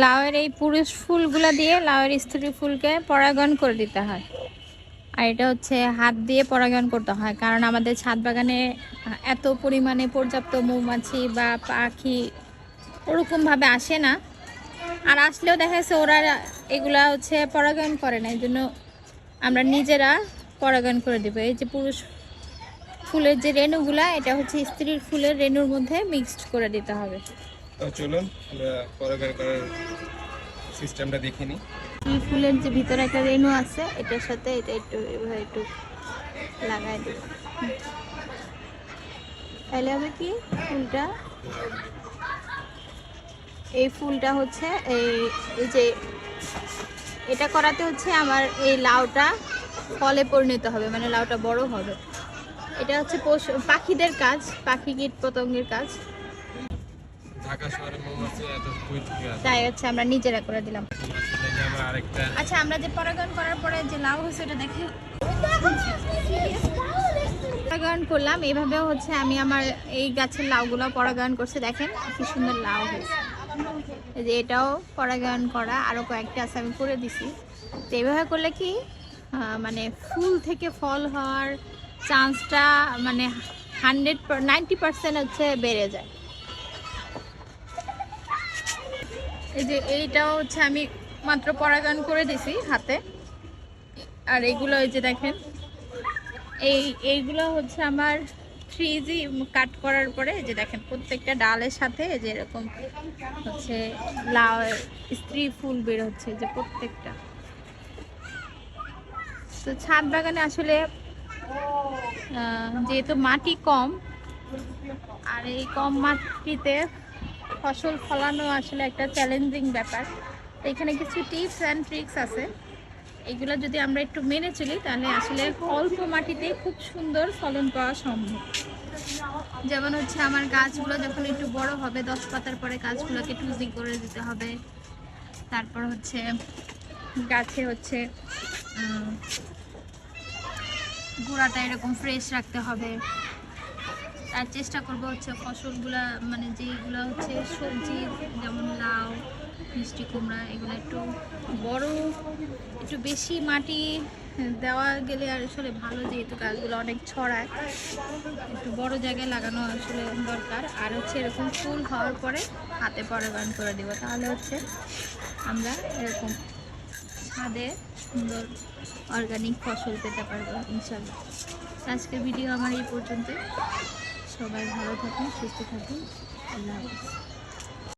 লাউয়ের এই পুরুষ ফুলগুলো দিয়ে লাউয়ের স্ত্রী ফুলকে পরাগায়ন করে দিতে হয়। আর এটা হচ্ছে হাত দিয়ে পরাগায়ন করতে হয়, কারণ আমাদের ছাদ বাগানে এত পরিমাণে পর্যাপ্ত মৌমাছি বা পাখি ওরকমভাবে আসে না। আর আসলেও দেখা যাচ্ছে ওরা এগুলা হচ্ছে পরাগায়ন করে না, এই জন্য আমরা নিজেরা পরাগায়ন করে দেবো। এই যে পুরুষ ফুলের যে রেণুগুলা, এটা হচ্ছে স্ত্রীর ফুলের রেণুর মধ্যে মিক্সড করে দিতে হবে। তো চলুন আমরা পরাগায়ন করার সিস্টেমটা দেখে নিই। এই ফুলের যে ভিতরে একটা রেণু আছে, এটার সাথে এটা একটু এভাবে একটু লাগাই দেব, তাহলে হবে কি ফুলটা, এই ফুলটা হচ্ছে এই যে এটা করাতে হচ্ছে আমার এই লাউটা ফলে পরিণত হবে, মানে লাউটা বড় হবে। এটা হচ্ছে পাখিদের কাজ, পাখি কীট পতঙ্গের কাজ। ঢাকা শহরে মৌমাছি এত তাই হচ্ছে আমরা নিজেরা করে দিলাম। আরেকটা আচ্ছা, আমরা যে পরাগায়ন করার পরে যে লাউ হয়েছে ওটা দেখি। পরাগায়ন করলাম এইভাবে হচ্ছে আমি আমার এই গাছের লাউগুলো পরাগায়ন করছে, দেখেন কি সুন্দর লাউ হয়েছে। এই যে এটাও পরাগায়ন করা, আরও কয়েকটা আছে আমি করে দিছি। তো এইভাবে করলে কি মানে ফুল থেকে ফল হওয়ার চান্সটা মানে 90% হচ্ছে বেড়ে যায়। এই যে এইটাও হচ্ছে আমি মাত্র পরাগায়ন করে দিছি হাতে। আর এইগুলো এই যে দেখেন, এইগুলো হচ্ছে আমার 3G কাট করার পরে যে দেখেন প্রত্যেকটা ডালের সাথে যে এরকম হচ্ছে লাউ স্ত্রী ফুল বের হচ্ছে, যে প্রত্যেকটা। তো ছাদ বাগানে আসলে যেহেতু মাটি কম, আর এই কম মাটিতে ফসল ফলানো আসলে একটা চ্যালেঞ্জিং ব্যাপার। তো এখানে কিছু টিপস অ্যান্ড ট্রিক্স আছে, এগুলো যদি আমরা একটু মেনে চলি তাহলে আসলে অল্প মাটিতে খুব সুন্দর ফলন পাওয়া সম্ভব। যেমন হচ্ছে আমার গাছগুলো যখন একটু বড় হবে, 10 পাতার পরে গাছগুলোকে টুজি করে দিতে হবে। তারপর হচ্ছে গাছে হচ্ছে গোড়াটা এরকম ফ্রেশ রাখতে হবে। আর চেষ্টা করব হচ্ছে ফসলগুলা মানে যেগুলো হচ্ছে সবজি, যেমন লাউ, মিষ্টি কুমড়া, এগুলো একটু বড়, একটু বেশি মাটি দেওয়া গেলে আর আসলে ভালো, যেহেতু গাছগুলো অনেক ছড়ায়, একটু বড় জায়গায় লাগানো আসলে দরকার। আর হচ্ছে এরকম ফুল হওয়ার পরে হাতে পরাগায়ন করে দেব, তাহলে হচ্ছে আমরা এরকম ছাদে সুন্দর অর্গানিক ফসল পেতে পারবো ইনশাল্লাহ। আজকের ভিডিও আমার এই পর্যন্ত। সবাই ভালো থাকুন, সুস্থ থাকুন, আল্লাহ হাফেজ।